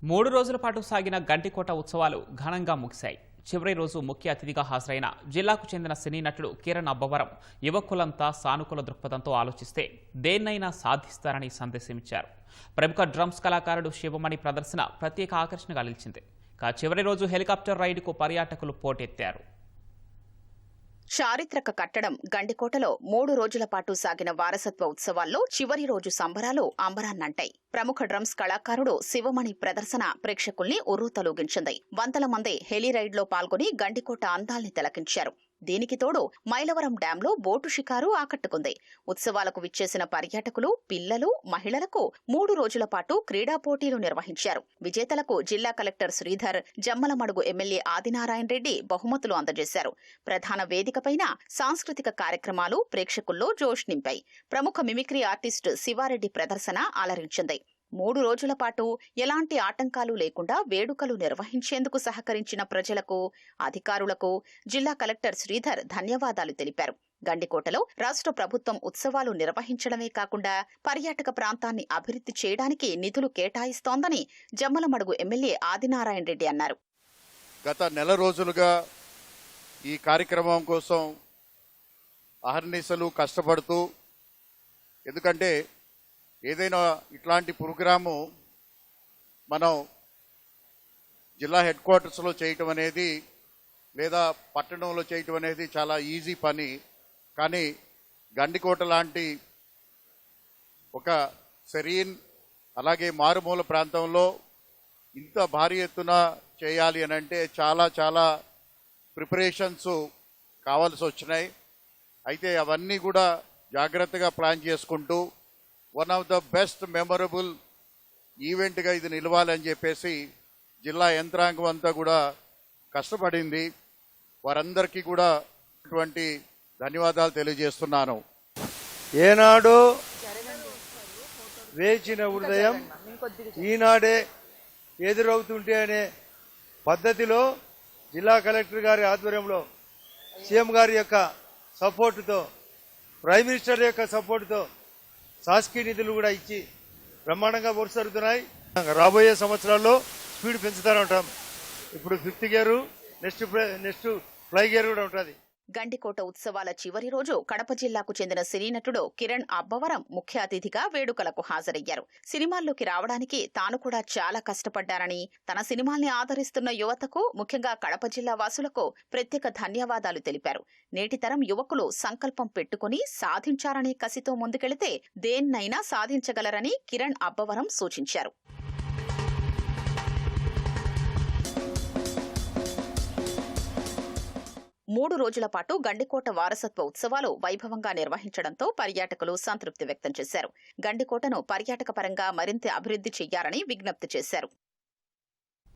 3 రోజుల పాటు సాగిన గంటికోట ఉత్సవాలు ఘనంగా ముగిశాయి. చివరి రోజు ముఖ్య అతిథిగా హాజరైన జిల్లాకు చెందిన సినీ నటుడు కిరణ్ అబ్బవరం యువకులంతా సానుకూల దృక్పథంతో ఆలోచిస్తే దేన్నైనా సాధిస్తారని సందేశమిచ్చారు. ప్రముఖ డ్రమ్స్ కళాకారుడు శివమణి ప్రదర్శన ప్రత్యేక ఆకర్షణగా నిలిచింది. చివరి రోజు హెలికాప్టర్ రైడ్కు పర్యాటకులు పోటెత్తారు. చారిత్రక కట్టడం గండికోటలో 3 రోజుల పాటు సాగిన వారసత్వ ఉత్సవాల్లో చివరి రోజు సంబరాలు అంబరాన్నంటాయి. ప్రముఖ డ్రమ్స్ కళాకారుడు శివమణి ప్రదర్శన ప్రేక్షకుల్ని ఉర్రూతలూగించింది. వందల మంది హెలీ రైడ్లో పాల్గొని గండికోట అందాల్ని తిలకించారు. దీనికి తోడు మైలవరం డ్యాంలో బోటు షికారు ఆకట్టుకుంది. ఉత్సవాలకు విచ్చేసిన పర్యాటకులు, పిల్లలు, మహిళలకు 3 రోజుల పాటు క్రీడా పోటీలు నిర్వహించారు. విజేతలకు జిల్లా కలెక్టర్ శ్రీధర్, జమ్మలమడుగు ఎమ్మెల్యే ఆదినారాయణ రెడ్డి బహుమతులు అందజేశారు. ప్రధాన వేదికపైన సాంస్కృతిక కార్యక్రమాలు ప్రేక్షకుల్లో జోష్ నింపాయి. ప్రముఖ మిమిక్రీ ఆర్టిస్టు శివారెడ్డి ప్రదర్శన అలరించింది. 3 రోజుల పాటు ఎలాంటి ఆటంకాలు లేకుండా వేడుకలు నిర్వహించేందుకు సహకరించిన ప్రజలకు, అధికారులకు జిల్లా కలెక్టర్ శ్రీధర్ ధన్యవాదాలు తెలిపారు. గండికోటలో రాష్ట్ర ప్రభుత్వం ఉత్సవాలు నిర్వహించడమే కాకుండా పర్యాటక ప్రాంతాన్ని అభివృద్ధి చేయడానికి నిధులు కేటాయిస్తోందని జమ్మలమడుగు ఎమ్మెల్యే ఆదినారాయణ రెడ్డి అన్నారు. గత నెల రోజులుగా ఈ కార్యక్రమం కోసం అహర్నిశలు కష్టపడుతూ, ఎందుకంటే ఏదైనా ఇట్లాంటి ప్రోగ్రాము మనం జిల్లా హెడ్ క్వార్టర్స్లో చేయటం అనేది లేదా పట్టణంలో చేయటం అనేది చాలా ఈజీ పని. కానీ గండికోట లాంటి ఒక సెరీన్ అలాగే మారుమూల ప్రాంతంలో ఇంత భారీ ఎత్తున చేయాలి అని అంటే చాలా చాలా ప్రిపరేషన్స్ కావాల్సి వచ్చినాయి. అయితే అవన్నీ కూడా జాగ్రత్తగా ప్లాన్ చేసుకుంటూ one of the best memorable ఈవెంట్గా ఇది నిలవాలని చెప్పేసి జిల్లా యంత్రాంగం అంతా కూడా కష్టపడింది. వారందరికీ కూడా అటువంటి ధన్యవాదాలు తెలియజేస్తున్నాను. ఏనాడు వేచిన హృదయం ఈనాడే ఎదురవుతుంటే అనే పద్ధతిలో జిల్లా కలెక్టర్ గారి ఆధ్వర్యంలో సీఎం గారి యొక్క సపోర్టుతో, ప్రైమ్ మినిస్టర్ యొక్క సపోర్టుతో శాసకీయ నిధులు కూడా ఇచ్చి బ్రహ్మాండంగా వర్క్ జరుగుతున్నాయి. రాబోయే సంవత్సరాల్లో స్పీడ్ పెంచుతూనే ఉంటాం. ఇప్పుడు 5th gear, next fly gear కూడా ఉంటుంది. గండికోట ఉత్సవాల చివరి రోజు కడప జిల్లాకు చెందిన సినీ నటుడు కిరణ్ అబ్బవరం ముఖ్య అతిథిగా వేడుకలకు హాజరయ్యారు. సినిమాల్లోకి రావడానికి తాను కూడా చాలా కష్టపడ్డారని, తన సినిమాల్ని ఆదరిస్తున్న యువతకు, ముఖ్యంగా కడప జిల్లా వాసులకు ప్రత్యేక ధన్యవాదాలు తెలిపారు. నేటి తరం యువకులు సంకల్పం పెట్టుకుని సాధించారనే కసితో ముందుకెళితే దేన్నైనా సాధించగలరని కిరణ్ అబ్బవరం సూచించారు. 3 రోజుల పాటు గండికోట వారసత్వ ఉత్సవాలు వైభవంగా నిర్వహించడంతో పర్యాటకులు సంతృప్తి వ్యక్తం చేశారు. గండికోటను పర్యాటక పరంగా మరింత అభివృద్ధి చేయాలని విజ్ఞప్తి చేశారు.